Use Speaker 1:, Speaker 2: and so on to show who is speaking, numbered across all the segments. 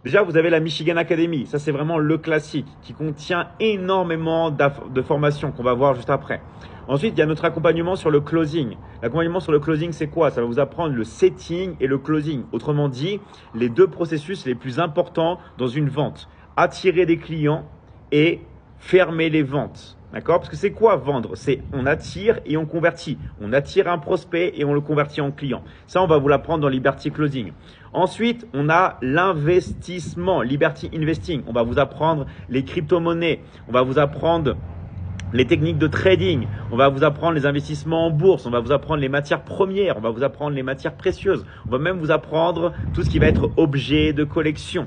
Speaker 1: Déjà, vous avez la Michigan Academy. Ça, c'est vraiment le classique qui contient énormément de formations qu'on va voir juste après. Ensuite, il y a notre accompagnement sur le closing. L'accompagnement sur le closing, c'est quoi? Ça va vous apprendre le setting et le closing. Autrement dit, les deux processus les plus importants dans une vente. Attirer des clients et fermer les ventes. D'accord? Parce que c'est quoi vendre? C'est on attire et on convertit. On attire un prospect et on le convertit en client. Ça, on va vous l'apprendre dans Liberty Closing. Ensuite, on a l'investissement, Liberty Investing. On va vous apprendre les crypto-monnaies. On va vous apprendre les techniques de trading, on va vous apprendre les investissements en bourse, on va vous apprendre les matières premières, on va vous apprendre les matières précieuses, on va même vous apprendre tout ce qui va être objet de collection.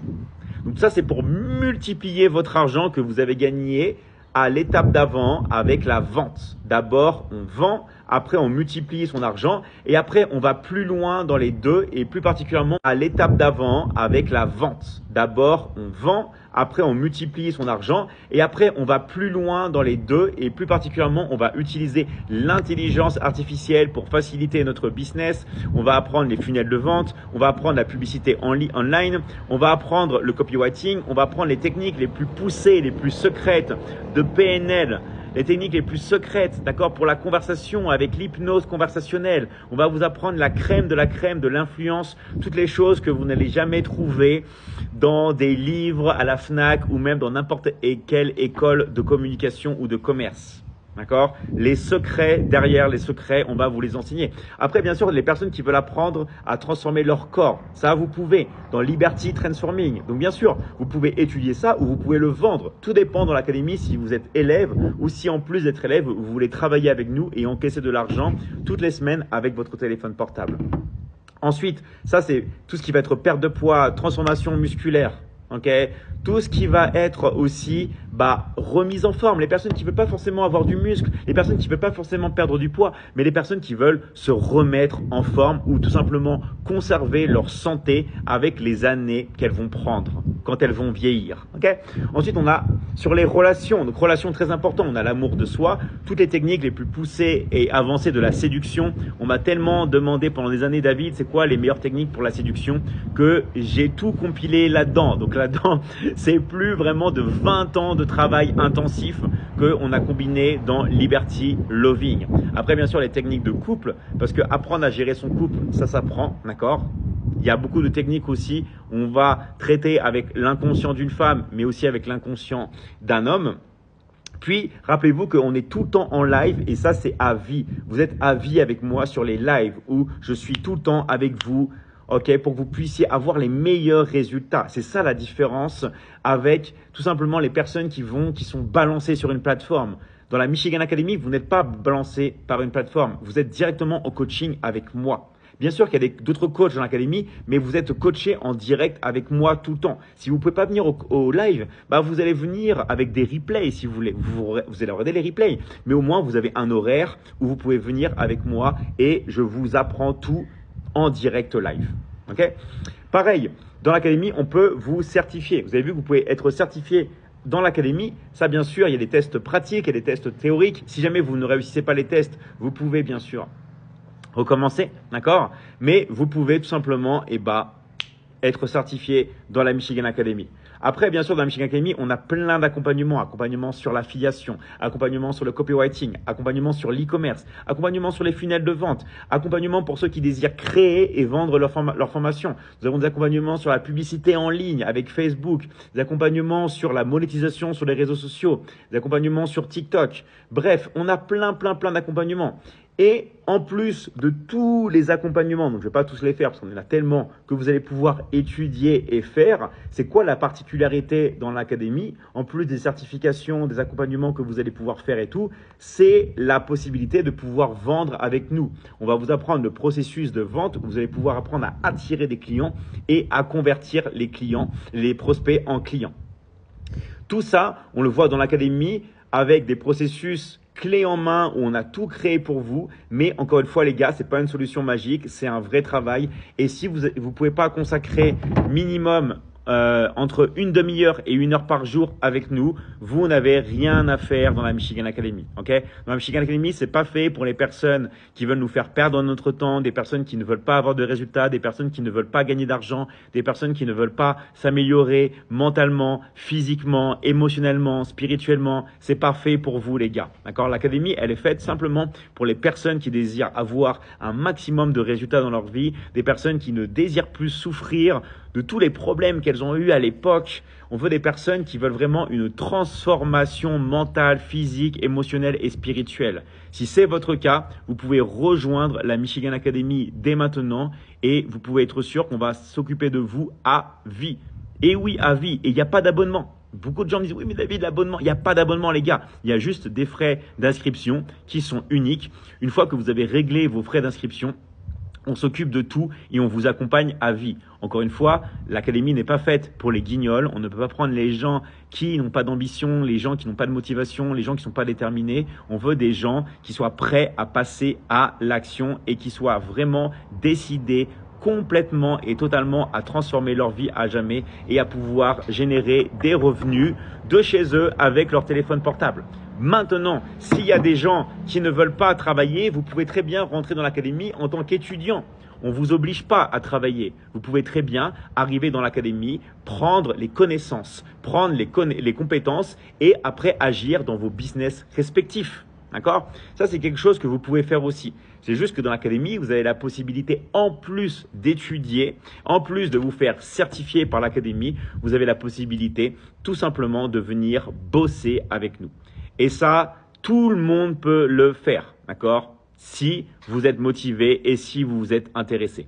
Speaker 1: Donc ça, c'est pour multiplier votre argent que vous avez gagné à l'étape d'avant avec la vente. D'abord, on vend, après on multiplie son argent et après on va plus loin dans les deux et plus particulièrement à l'étape d'avant avec la vente. D'abord, on vend, après on multiplie son argent et après on va plus loin dans les deux et plus particulièrement on va utiliser l'intelligence artificielle pour faciliter notre business. On va apprendre les funnels de vente, on va apprendre la publicité online, on va apprendre le copywriting, on va apprendre les techniques les plus poussées, les plus secrètes de PNL. Les techniques les plus secrètes, d'accord, pour la conversation avec l'hypnose conversationnelle. On va vous apprendre la crème de l'influence, toutes les choses que vous n'allez jamais trouver dans des livres à la Fnac ou même dans n'importe quelle école de communication ou de commerce. D'accord? Les secrets, derrière les secrets, on va vous les enseigner. Après, bien sûr, les personnes qui veulent apprendre à transformer leur corps, ça vous pouvez dans Liberty Transforming. Donc bien sûr, vous pouvez étudier ça ou vous pouvez le vendre. Tout dépend dans l'académie si vous êtes élève ou si en plus d'être élève, vous voulez travailler avec nous et encaisser de l'argent toutes les semaines avec votre téléphone portable. Ensuite, ça c'est tout ce qui va être perte de poids, transformation musculaire. Okay. Tout ce qui va être aussi remise en forme. Les personnes qui ne veulent pas forcément avoir du muscle, les personnes qui ne veulent pas forcément perdre du poids, mais les personnes qui veulent se remettre en forme ou tout simplement conserver leur santé avec les années qu'elles vont prendre quand elles vont vieillir. Okay. Ensuite, on a sur les relations, donc relations très importantes, on a l'amour de soi, toutes les techniques les plus poussées et avancées de la séduction. On m'a tellement demandé pendant des années, David, c'est quoi les meilleures techniques pour la séduction, que j'ai tout compilé là-dedans. Donc là-dedans, c'est plus vraiment de 20 ans de travail intensif qu'on a combiné dans Liberty Loving. Après, bien sûr, les techniques de couple, parce que apprendre à gérer son couple, ça s'apprend, d'accord? Il y a beaucoup de techniques aussi. On va traiter avec l'inconscient d'une femme, mais aussi avec l'inconscient d'un homme. Puis, rappelez-vous qu'on est tout le temps en live et ça, c'est à vie. Vous êtes à vie avec moi sur les lives où je suis tout le temps avec vous. Ok, pour que vous puissiez avoir les meilleurs résultats. C'est ça la différence avec tout simplement les personnes qui sont balancées sur une plateforme. Dans la Michigan Academy, vous n'êtes pas balancé par une plateforme. Vous êtes directement au coaching avec moi. Bien sûr qu'il y a d'autres coachs dans l'académie, mais vous êtes coaché en direct avec moi tout le temps. Si vous ne pouvez pas venir au live, vous allez venir avec des replays si vous voulez. Vous allez regarder les replays. Mais au moins, vous avez un horaire où vous pouvez venir avec moi et je vous apprends tout en direct live. Okay. Pareil, dans l'académie, on peut vous certifier. Vous avez vu que vous pouvez être certifié dans l'académie. Ça, bien sûr, il y a des tests pratiques, il y a des tests théoriques. Si jamais vous ne réussissez pas les tests, vous pouvez bien sûr recommencer, d'accord? Mais vous pouvez tout simplement être certifié dans la Michigan Academy. Après, bien sûr, dans la Michigan Academy, on a plein d'accompagnements. Accompagnement sur l'affiliation, accompagnement sur le copywriting, accompagnement sur l'e-commerce, accompagnement sur les funnels de vente, accompagnement pour ceux qui désirent créer et vendre leur formation. Nous avons des accompagnements sur la publicité en ligne avec Facebook, des accompagnements sur la monétisation sur les réseaux sociaux, des accompagnements sur TikTok. Bref, on a plein d'accompagnements. Et en plus de tous les accompagnements, donc je ne vais pas tous les faire parce qu'on en a tellement que vous allez pouvoir étudier et faire, c'est quoi la particularité dans l'académie? En plus des certifications, des accompagnements que vous allez pouvoir faire et tout, c'est la possibilité de pouvoir vendre avec nous. On va vous apprendre le processus de vente, vous allez pouvoir apprendre à attirer des clients et à convertir les clients, les prospects en clients. Tout ça, on le voit dans l'académie avec des processus clé en main où on a tout créé pour vous. Mais encore une fois, les gars, c'est pas une solution magique, c'est un vrai travail. Et si vous pouvez pas consacrer minimum entre une demi-heure et 1 heure par jour avec nous, vous n'avez rien à faire dans la Michigan Academy. Okay? Dans la Michigan Academy, c'est pas fait pour les personnes qui veulent nous faire perdre notre temps, des personnes qui ne veulent pas avoir de résultats, des personnes qui ne veulent pas gagner d'argent, des personnes qui ne veulent pas s'améliorer mentalement, physiquement, émotionnellement, spirituellement. C'est pas fait pour vous, les gars. D'accord? L'académie, elle est faite simplement pour les personnes qui désirent avoir un maximum de résultats dans leur vie, des personnes qui ne désirent plus souffrir de tous les problèmes qu'elles ont eus à l'époque. On veut des personnes qui veulent vraiment une transformation mentale, physique, émotionnelle et spirituelle. Si c'est votre cas, vous pouvez rejoindre la Michigan Academy dès maintenant et vous pouvez être sûr qu'on va s'occuper de vous à vie. Et oui, à vie. Et il n'y a pas d'abonnement. Beaucoup de gens me disent « Oui, mais David, l'abonnement… » Il n'y a pas d'abonnement, les gars. Il y a juste des frais d'inscription qui sont uniques. Une fois que vous avez réglé vos frais d'inscription, on s'occupe de tout et on vous accompagne à vie. Encore une fois, l'académie n'est pas faite pour les guignols. On ne peut pas prendre les gens qui n'ont pas d'ambition, les gens qui n'ont pas de motivation, les gens qui ne sont pas déterminés. On veut des gens qui soient prêts à passer à l'action et qui soient vraiment décidés complètement et totalement à transformer leur vie à jamais et à pouvoir générer des revenus de chez eux avec leur téléphone portable. Maintenant, s'il y a des gens qui ne veulent pas travailler, vous pouvez très bien rentrer dans l'académie en tant qu'étudiant. On ne vous oblige pas à travailler. Vous pouvez très bien arriver dans l'académie, prendre les connaissances, prendre les compétences et après agir dans vos business respectifs. D'accord? Ça, c'est quelque chose que vous pouvez faire aussi. C'est juste que dans l'académie, vous avez la possibilité, en plus d'étudier, en plus de vous faire certifier par l'académie, vous avez la possibilité tout simplement de venir bosser avec nous. Et ça, tout le monde peut le faire, d'accord? Si vous êtes motivé et si vous êtes intéressé.